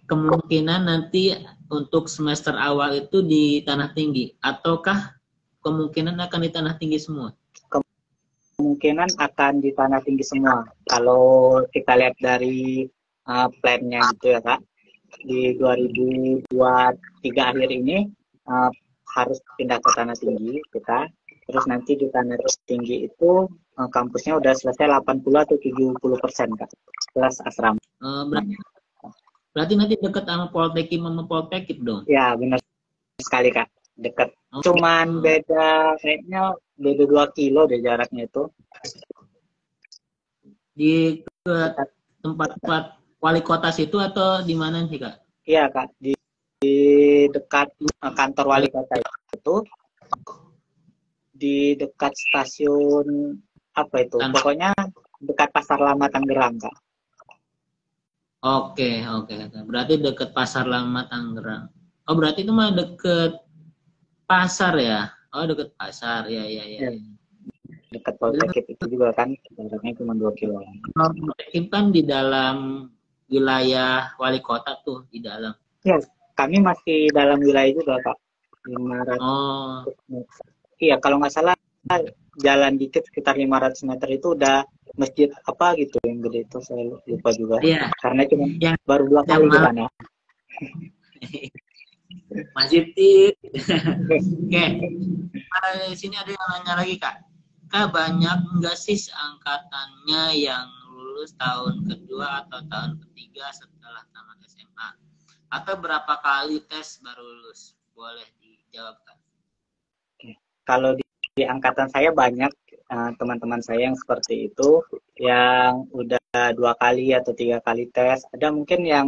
kemungkinan nanti untuk semester awal itu di Tanah Tinggi, ataukah kemungkinan akan di Tanah Tinggi semua? Kemungkinan akan di Tanah Tinggi semua. Kalau kita lihat dari plan-nya gitu ya Kak, di 2023 akhir ini harus pindah ke Tanah Tinggi kita. Terus nanti di Tanah Tinggi itu kampusnya udah selesai 80 atau 70% Kak. Kelas asrama. Berarti nanti dekat sama Poltekim dong? Ya, benar sekali Kak. Dekat. Cuman kayaknya beda 2 kilo deh jaraknya itu. Di tempat wali kota situ atau di mana sih Kak? Iya Kak, di dekat kantor wali kota itu, di dekat stasiun apa itu? Pokoknya dekat Pasar Lama Tangerang Kak. Oke. Berarti dekat Pasar Lama Tangerang. Oh berarti itu mah deket pasar ya? Oh deket pasar, ya. Dekat Poltekkit itu juga kan, jaraknya cuma 2 kilo. Poltekim kan di dalam wilayah wali kota tuh, di dalam. Ya, kami masih dalam wilayah juga Kak. 500 meter. Iya, kalau nggak salah jalan dikit sekitar 500 meter itu udah masjid apa gitu yang gede itu, saya lupa juga. Iya. Karena cuma yang baru 2 kali di sana. Masjid itu. Oke. Di sini ada yang nanya lagi Kak. Kak banyak nggak sih angkatannya yang lulus tahun kedua atau tahun ketiga setelah tamat SMA? Atau berapa kali tes baru lulus? Boleh dijawab Kak. Kalau di angkatan saya banyak teman-teman saya yang seperti itu, yang udah 2 kali atau 3 kali tes. Ada mungkin yang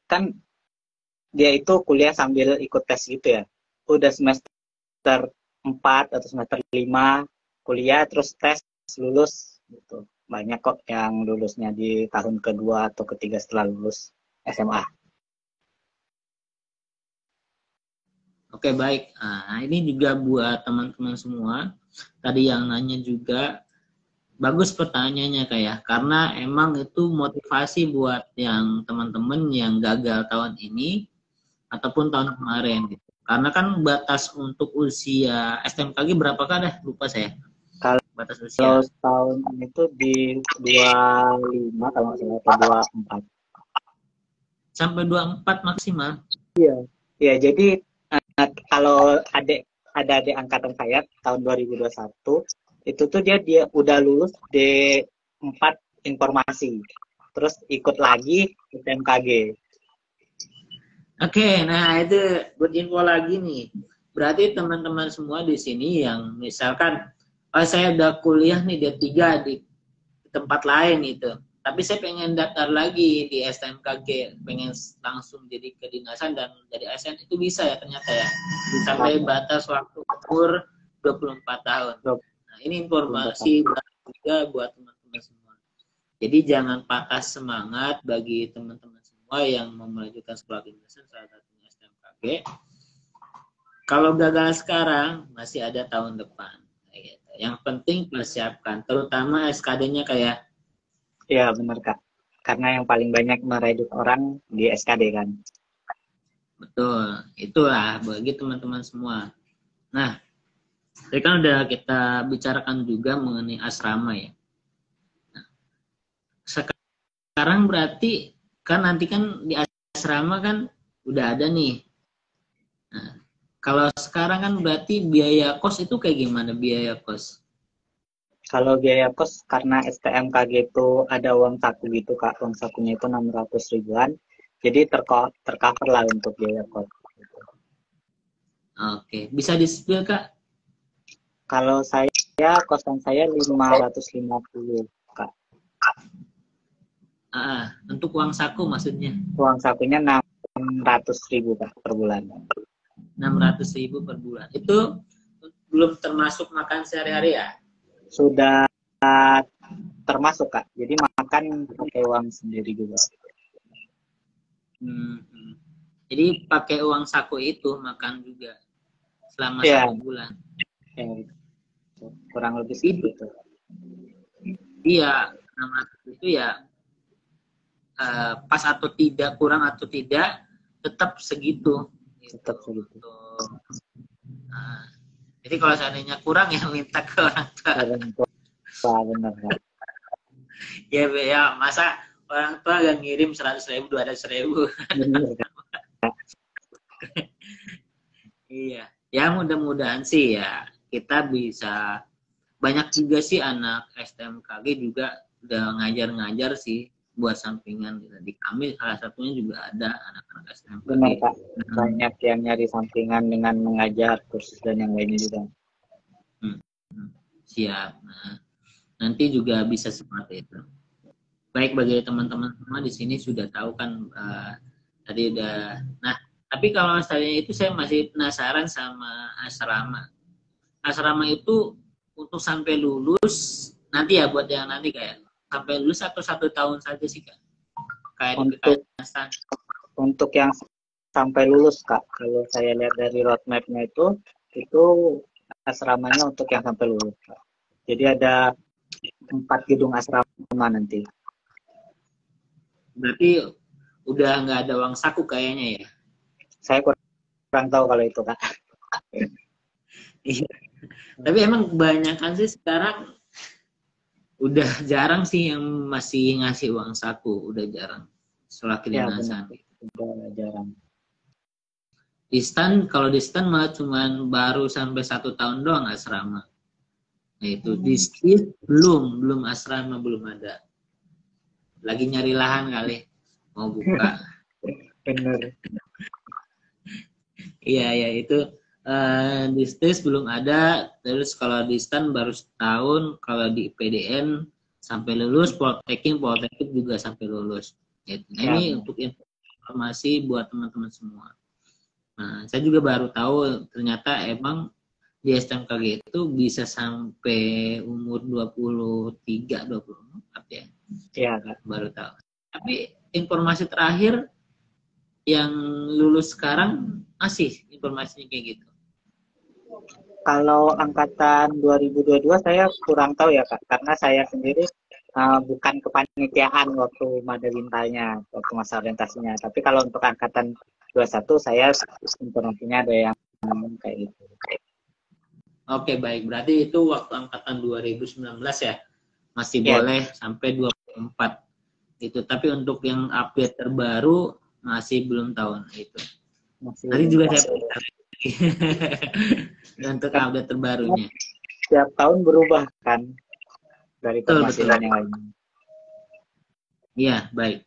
kan dia itu kuliah sambil ikut tes gitu ya. Udah semester 4 atau semester 5 kuliah terus tes lulus gitu. Banyak kok yang lulusnya di tahun kedua atau ketiga setelah lulus SMA. Oke baik. Nah, ini juga buat teman-teman semua. Tadi yang nanya juga bagus pertanyaannya kayak, karena emang itu motivasi buat yang teman-teman yang gagal tahun ini ataupun tahun kemarin gitu. Karena kan batas untuk usia STMKG berapa kan deh? Lupa saya. Kalau Batas usia tahun itu di 25 kalau nggak salah, atau 24. sampai 24 maksimal. Ya, jadi kalau ada adik angkatan saya tahun 2021 itu tuh dia udah lulus D4 informasi, terus ikut lagi SMKG. Oke, nah itu buat info lagi nih. Berarti teman-teman semua di sini yang misalkan, oh saya udah kuliah nih D3 di tempat lain gitu. Tapi saya pengen daftar lagi di STMKG, pengen langsung jadi kedinasan dan jadi ASN, itu bisa ya ternyata ya. Sampai batas waktu umur 24 tahun. Nah, ini informasi juga buat teman-teman semua. Jadi jangan patah semangat bagi teman-teman semua yang mau melanjutkan sekolah kedinasan, salah satunya STMKG. Kalau gagal sekarang, masih ada tahun depan. Yang penting persiapkan, terutama SKD-nya kayak. Ya benar Kak, karena yang paling banyak merekrut orang di SKD kan. Betul, itulah bagi teman-teman semua. Nah, tadi kan udah kita bicarakan juga mengenai asrama ya. Nah, sekarang berarti kan nanti kan di asrama kan udah ada nih. Nah, kalau sekarang kan berarti biaya kos itu kayak gimana biaya kos? Kalau biaya kos karena STMKG itu ada uang saku gitu Kak, uang sakunya itu 600 ribuan, jadi tercover lah untuk biaya kos. Oke, bisa di-spill Kak? Kalau kosan saya 550 Kak. Untuk uang saku maksudnya? Uang sakunya 600 ribu Kak per bulan. 600.000 per bulan. Itu belum termasuk makan sehari-hari ya? Sudah termasuk Kak, jadi makan pakai uang sendiri juga. Jadi pakai uang saku itu makan juga selama 1 bulan. Ya, kurang lebih segitu. Iya, 600 itu ya pas atau tidak, kurang atau tidak, tetap segitu. Tetap segitu. Jadi kalau seandainya kurang ya minta ke orang tua. Benar Kak. Ya, masa orang tua gak ngirim 100.000, 200.000. Iya, ya mudah-mudahan sih ya kita bisa, banyak juga sih anak STMKG juga udah ngajar-ngajar sih buat sampingan di kami, salah satunya juga ada anak-anak STMKG. Benar Kak, banyak yang nyari sampingan dengan mengajar kursus dan yang lainnya juga. Siap. Nah, nanti juga bisa seperti itu. Baik, bagi teman-teman semua di sini sudah tahu kan tadi udah. Nah, tapi kalau misalnya itu saya masih penasaran sama asrama. Asrama itu untuk sampai lulus nanti ya, buat yang nanti kayak sampai lulus atau 1 tahun saja sih Kak? Kayak untuk yang sampai lulus Kak, kalau saya lihat dari roadmap-nya itu asramanya untuk yang sampai lulus Kak. Jadi ada 4 gedung asrama nanti. Berarti udah nggak ada uang saku kayaknya ya? Saya kurang tahu kalau itu Kak. Tapi emang kebanyakan sih sekarang udah jarang sih yang masih ngasih uang saku, udah jarang. Setelah kedinasan. Ya, udah jarang. Kalau di stan malah cuman baru sampai 1 tahun doang asrama. Nah itu di stan belum asrama, belum ada. Lagi nyari lahan kali mau buka. Bener. Iya itu di stis belum ada. Terus kalau di stan baru setahun, kalau di PDN sampai lulus, Polteknik juga sampai lulus. Ini untuk informasi buat teman-teman semua. Nah, saya juga baru tahu ternyata emang di STMKG itu bisa sampai umur 23, 24 ya. Iya Kak. Baru tahu. Tapi informasi terakhir yang lulus sekarang masih informasinya kayak gitu. Kalau angkatan 2022 saya kurang tahu ya Kak, karena saya sendiri bukan kepanitiaan waktu Madalintanya, waktu masa orientasinya. Tapi kalau untuk angkatan 21 saya informasinya ada yang kayak gitu. Oke, baik. Berarti itu waktu angkatan 2019 ya? Masih Ya. boleh sampai 24. Itu. Tapi untuk yang update terbaru masih belum tahu itu. Nanti juga saya untuk update terbarunya. Setiap tahun berubah kan dari informasi yang lain. Iya, baik.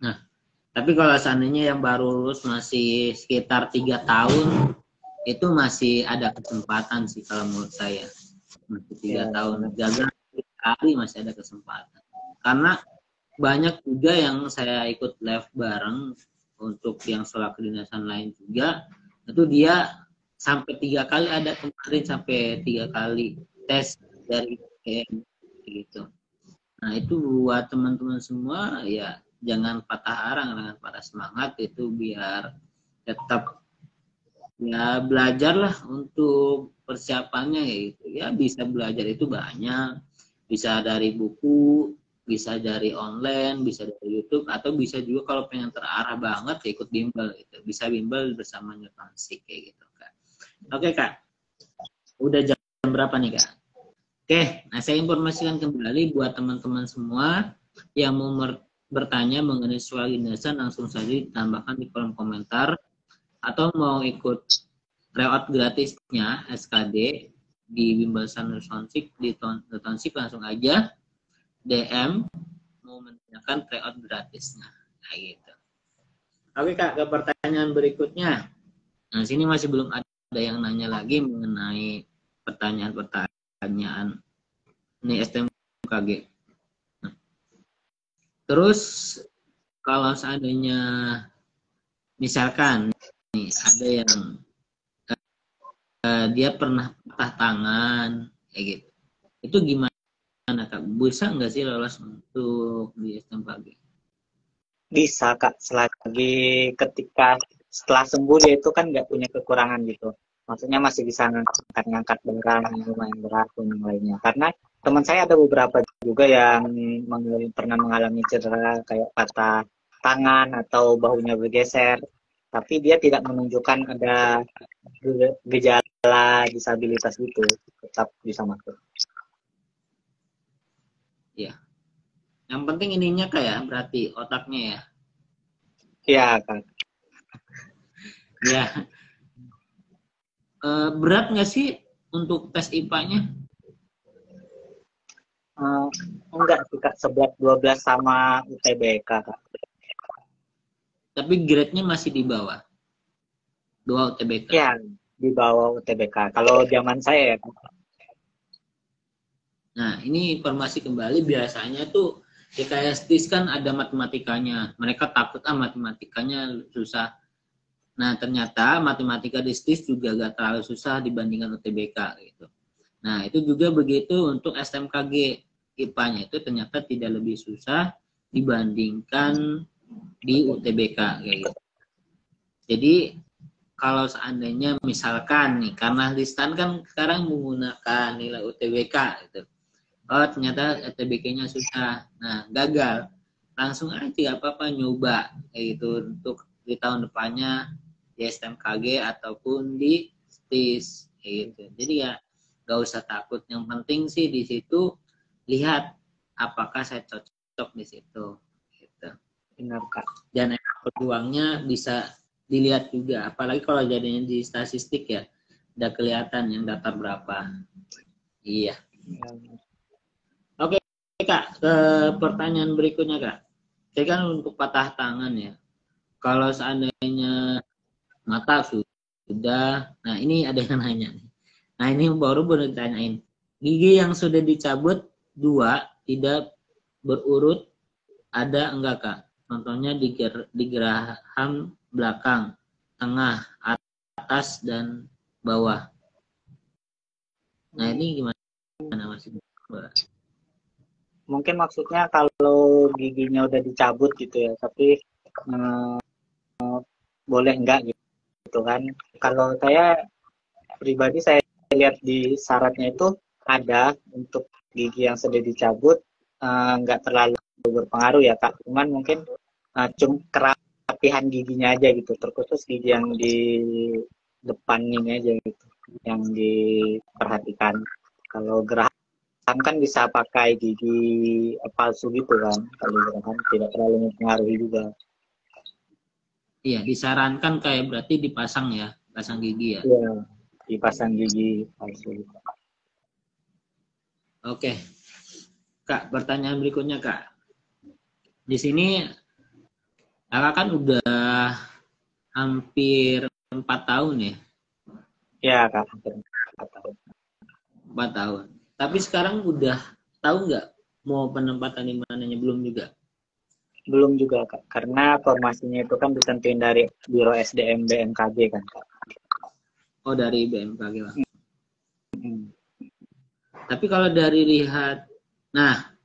Nah, tapi kalau seandainya yang baru lulus masih sekitar 3 tahun, itu masih ada kesempatan sih kalau menurut saya. Masih 3 tahun. Gagal sekali masih ada kesempatan. Karena banyak juga yang saya ikut live bareng untuk yang sekolah kedinasan lain juga, itu dia sampai 3 kali ada kemarin sampai 3 kali tes dari UTM gitu. Nah itu buat teman-teman semua ya jangan patah arang, jangan patah semangat, itu biar tetap ya belajarlah untuk persiapannya gitu. Ya bisa belajar itu banyak, bisa dari buku, bisa dari online, bisa dari YouTube, atau bisa juga kalau pengen terarah banget ya ikut bimbel gitu. Bisa bimbel bersama Newtonsik kayak gitu Kak. Oke Kak, udah jam berapa nih Kak? Oke, nah saya informasikan kembali buat teman-teman semua yang mau bertanya mengenai soal kedinasan, langsung saja ditambahkan di kolom komentar, atau mau ikut tryout gratisnya SKD di Bimbel Newtonsik di Newtonsik, langsung aja DM mau menanyakan tryout gratisnya. Nah, gitu. Oke Kak, ke pertanyaan berikutnya. Nah, sini masih belum ada yang nanya lagi mengenai pertanyaan-pertanyaan ini STMKG. Nah, terus kalau seandainya misalkan nih ada yang dia pernah patah tangan kayak gitu, itu gimana Kak? Bisa nggak sih lolos untuk di STMKG? Bisa Kak, selagi ketika setelah sembuh dia itu kan nggak punya kekurangan gitu. Maksudnya masih bisa ngangkat barang yang lumayan berat dan yang lainnya. Karena teman saya ada beberapa juga yang pernah mengalami cedera kayak patah tangan atau bahunya bergeser, tapi dia tidak menunjukkan ada gejala disabilitas gitu, tetap bisa masuk. Ya. Yang penting ininya kayak berarti otaknya ya. Iya Kak. Ya. Berat nggak sih untuk tes IPA-nya? Enggak sih Kak, seberat 12 sama UTBK Kak. Tapi grade-nya masih di bawah 2 UTBK. Ya, di bawah UTBK. Kalau zaman saya ya. Nah, ini informasi kembali, biasanya tuh di KSTIS kan ada matematikanya. Mereka takut matematikanya susah. Nah, ternyata matematika di STIS juga gak terlalu susah dibandingkan UTBK gitu. Nah, itu juga begitu untuk STMKG. IPA-nya itu ternyata tidak lebih susah dibandingkan di UTBK kayak gitu. Jadi kalau seandainya misalkan nih, karena Listan kan sekarang menggunakan nilai UTBK gitu. Oh ternyata UTBK-nya susah, nah gagal, langsung aja apa-apa nyoba kayak gitu untuk di tahun depannya di STMKG ataupun di STIS kayak gitu. Jadi ya gak usah takut, yang penting sih di situ lihat apakah saya cocok di situ gitu. Benar Kak. Dan peluangnya bisa dilihat juga, apalagi kalau jadinya di statistik ya udah kelihatan yang daftar berapa. Iya. Oke Kak, ke pertanyaan berikutnya Kak. Saya kan untuk patah tangan ya, kalau seandainya mata sudah, nah ini ada yang nanya nih. Nah ini baru ditanyain, gigi yang sudah dicabut 2 tidak berurut ada enggak Kak? Contohnya di geraham belakang, tengah, atas, dan bawah. Nah ini gimana Mas? Mungkin maksudnya kalau giginya udah dicabut gitu ya, tapi boleh enggak gitu kan. Kalau saya pribadi saya lihat di syaratnya itu ada untuk gigi yang sudah dicabut, nggak terlalu berpengaruh ya Kak. Cuman mungkin cuma kerapihan giginya aja gitu, terkhusus gigi yang di depan ini aja gitu, yang diperhatikan. Kalau geraham kan bisa pakai gigi palsu gitu kan, kalau geraham tidak terlalu mempengaruhi juga. Iya, disarankan kayak berarti dipasang ya, pasang gigi ya. Iya, dipasang gigi palsu. Oke, Kak, pertanyaan berikutnya Kak. Di sini Kakak kan udah hampir 4 tahun ya? Ya Kak, hampir 4 tahun. 4 tahun. Tapi sekarang udah tahu nggak mau penempatan di mananya? Belum juga? Belum juga Kak, karena formasinya itu kan ditentuin dari Biro SDM BMKG kan Kak. Oh, dari BMKG lah. Hmm. Tapi kalau dari lihat, nah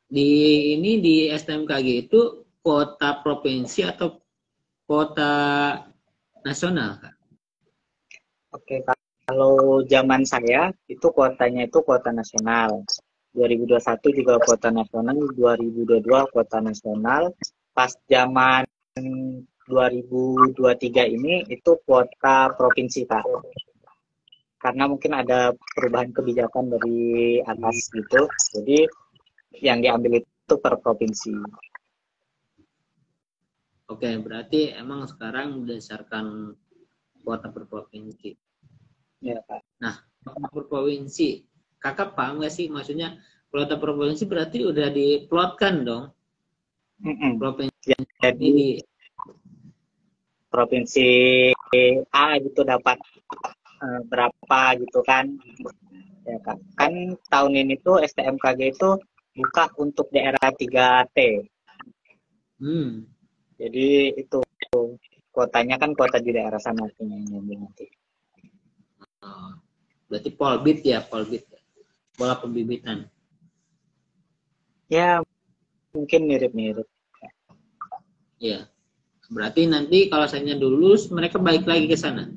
di STMKG itu kota provinsi atau kota nasional Kak? Oke Kak, kalau zaman saya itu kuotanya itu kuota nasional. 2021 juga kuota nasional, 2022 kuota nasional. Pas zaman 2023 ini itu kuota provinsi Kak. Karena mungkin ada perubahan kebijakan dari atas gitu. Jadi yang diambil itu per provinsi. Oke, berarti emang sekarang berdasarkan kuota per provinsi. Ya Kak. Nah, kuota per provinsi, Kakak paham nggak sih? Maksudnya kuota per provinsi berarti udah diplotkan dong? Provinsi Jadi ini. provinsi A gitu dapat berapa gitu kan. Ya Kak. Kan tahun ini tuh STMKG itu buka untuk daerah 3T. Jadi itu kuotanya kan kuota di daerah sana punya nanti. Oh, berarti polbit ya, polbit. Pola pembibitan. Ya, mungkin mirip-mirip. Ya. Berarti nanti kalau saya lulus, mereka balik lagi ke sana.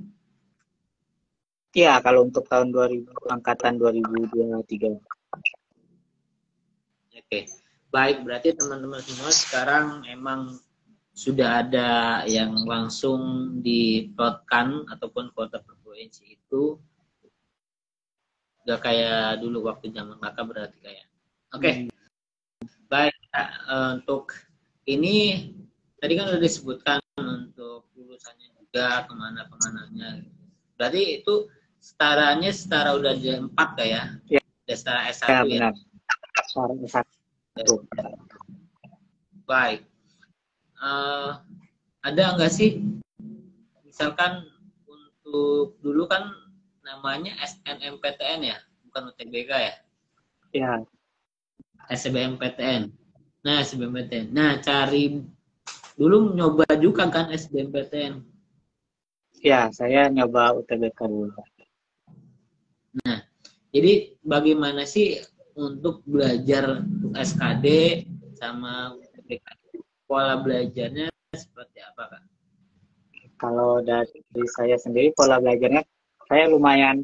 Ya, kalau untuk tahun 2000 angkatan 2023. Oke. Baik, berarti teman-teman semua sekarang emang sudah ada yang langsung diplotkan ataupun kuota per provinsi itu udah kayak dulu waktu zaman kakak berarti kayak. Oke. Baik, untuk ini tadi kan udah disebutkan untuk lulusannya juga kemana-kemananya. Berarti itu setara udah J4 kayak ya? Udah setara S1 ya? Benar. Setara S1. Baik. Ada nggak sih misalkan untuk dulu kan namanya SNMPTN ya, bukan UTBK ya? Ya. SBMPTN. Nah, SBMPTN. Nah, cari dulu nyoba juga kan SBMPTN. Ya, saya nyoba UTBK dulu. Nah, jadi bagaimana sih untuk belajar SKD sama UTBK? Pola belajarnya seperti apa, Kak? Kalau dari saya sendiri pola belajarnya saya lumayan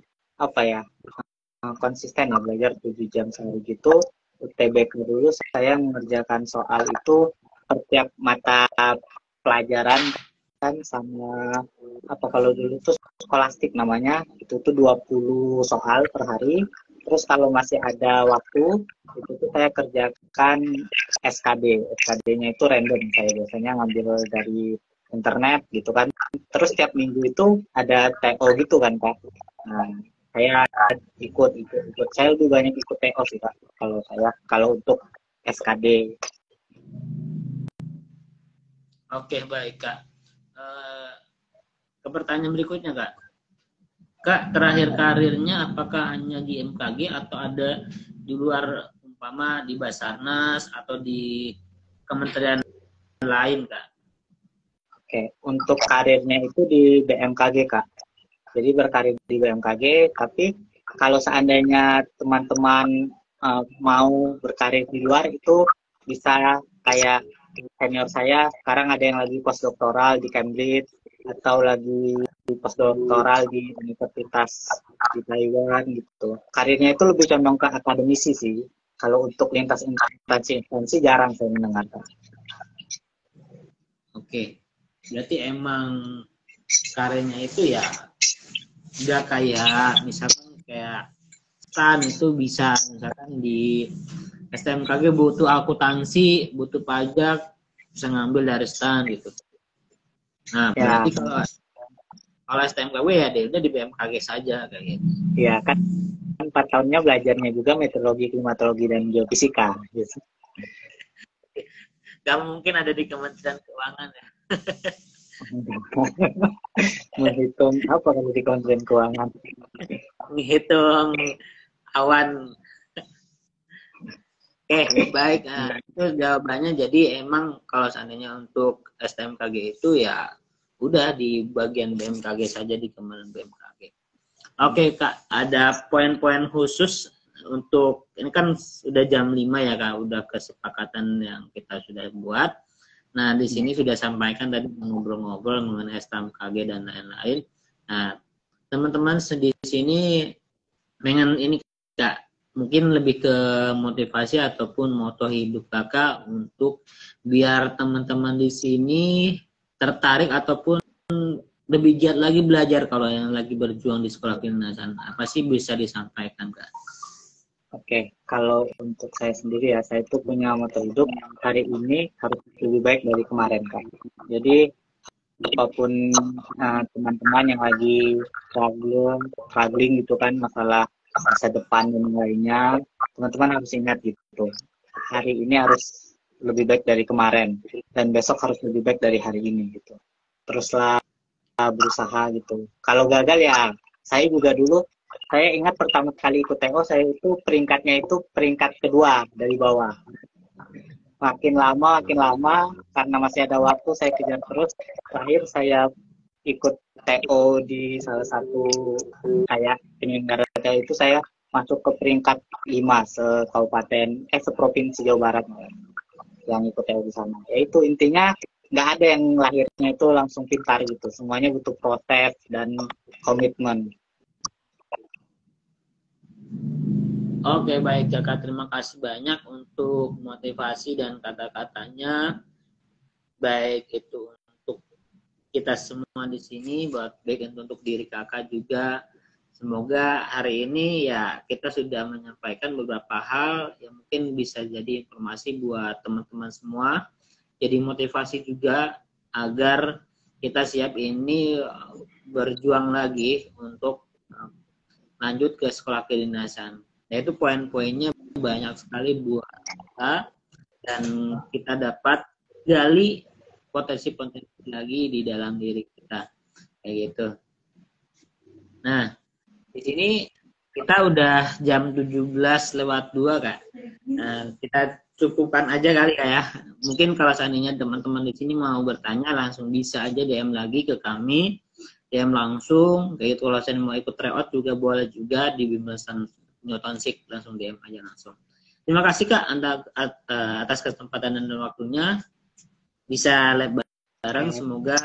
konsisten ya, belajar 7 jam sehari gitu. UTBK dulu saya mengerjakan soal itu setiap mata pelajaran kan, sama kalau dulu tuh skolastik namanya, itu tuh 20 soal per hari. Terus kalau masih ada waktu itu tuh saya kerjakan SKD. SKD-nya itu random, saya biasanya ngambil dari internet gitu kan. Terus setiap minggu itu ada TO gitu kan Kak. Nah, saya ikut. Saya lebih banyak ikut TO sih Kak. Kalau untuk SKD. Oke, baik Kak. Ke pertanyaan berikutnya Kak. Kak, terakhir karirnya apakah hanya di MKG atau ada di luar, umpama di Basarnas atau di kementerian lain Kak? Oke, untuk karirnya itu di BMKG Kak. Jadi berkarir di BMKG, tapi kalau seandainya teman-teman mau berkarir di luar itu bisa kayak senior saya, sekarang ada yang lagi postdoktoral di Cambridge, atau lagi postdoktoral di universitas di Taiwan gitu. Karirnya itu lebih condong ke akademisi sih. Kalau untuk lintas instansi jarang saya mendengarkan. Oke, berarti emang karirnya itu ya udah kayak misalkan kayak STAN itu bisa misalkan di STMKG butuh akuntansi, butuh pajak, bisa ngambil dari STAN gitu. Nah, berarti kalau STMKW ya dia udah di BMKG saja kayak gitu. Ya kan 4 tahunnya belajarnya juga meteorologi, klimatologi, dan geofisika. Gitu. Gak mungkin ada di Kementerian Keuangan ya. Menghitung apa kalau di Kementerian Keuangan? Menghitung awan. Baik. Nah, itu jawabannya. Jadi emang kalau seandainya untuk STMKG itu ya udah di bagian BMKG saja di Kementerian BMKG. Oke Kak, ada poin-poin khusus untuk ini kan sudah jam 5 ya Kak, udah kesepakatan yang kita sudah buat. Nah, di sini sudah sampaikan tadi ngobrol-ngobrol mengenai STMKG dan lain-lain. Nah, teman-teman di sini pengen ini Kak, mungkin lebih ke motivasi ataupun moto hidup Kakak untuk biar teman-teman di sini tertarik ataupun lebih giat lagi belajar kalau yang lagi berjuang di sekolah kedinasan. Apa sih bisa disampaikan Kak? Oke, kalau untuk saya sendiri ya, saya itu punya moto hidup hari ini harus lebih baik dari kemarin Kak. Jadi apapun teman-teman yang lagi struggling gitu kan masalah masa depan dan lainnya, teman-teman harus ingat gitu. Hari ini harus lebih baik dari kemarin dan besok harus lebih baik dari hari ini gitu. Teruslah berusaha gitu. Kalau gagal ya, saya juga dulu, saya ingat pertama kali ikut TO, saya itu peringkatnya itu peringkat kedua dari bawah. Makin lama, karena masih ada waktu, saya kejar terus. Terakhir saya ikut TO di salah satu kayak penyelenggara TO itu, saya masuk ke peringkat 5 seprovinsi Jawa Barat yang ikut TO di sana. Yaitu intinya nggak ada yang lahirnya itu langsung pintar gitu. Semuanya butuh proses dan komitmen. Oke, baik Kakak. Terima kasih banyak untuk motivasi dan kata-katanya. Baik itu untuk kita semua di sini, baik untuk diri Kakak juga. Semoga hari ini ya kita sudah menyampaikan beberapa hal yang mungkin bisa jadi informasi buat teman-teman semua. Jadi motivasi juga agar kita siap ini berjuang lagi untuk lanjut ke sekolah kedinasan. Nah, itu poin-poinnya banyak sekali buat kita dan kita dapat gali potensi-potensi lagi di dalam diri kita. Kayak gitu. Nah, di sini kita udah jam 17:02 Kak. Nah, kita cukupkan aja kali Kak ya. Mungkin kalau seandainya teman-teman di sini mau bertanya langsung bisa aja DM lagi ke kami. DM langsung. Kayak gitu kalau saya mau ikut tryout juga boleh juga di Bimbelsan Newtonsik langsung DM aja langsung. Terima kasih Kak atas kesempatan dan waktunya. Bisa live bareng. Semoga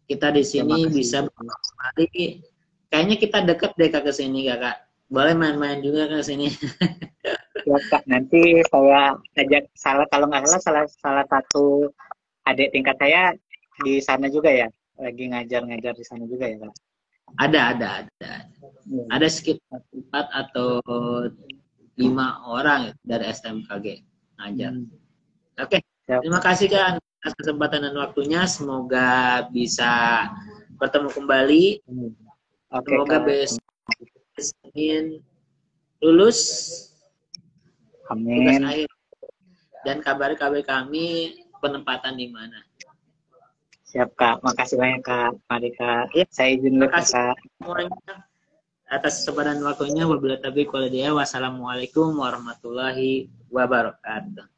kita di sini bisa kembali. Kayaknya kita deket deh Kak ke sini Kak. Boleh main-main juga ke sini. Ya Kak, nanti saya ajak kalau nggak salah satu adik tingkat saya di sana juga ya, lagi ngajar di sana juga ya Kak. Ada. Ada sekitar 4 atau 5 orang dari STMKG ngajar. Oke. Terima kasih Kak atas kesempatan dan waktunya. Semoga bisa bertemu kembali. Semoga besok Senin lulus. Amin. Tugas akhir. Dan kabari kami penempatan di mana. Siap Kak, makasih banyak Kak. Mari Kak, ya, saya izin dulu Kak. Semuanya atas kesempatan waktunya. Wabillahi taufiq wal hidayah. Wassalamualaikum warahmatullahi wabarakatuh.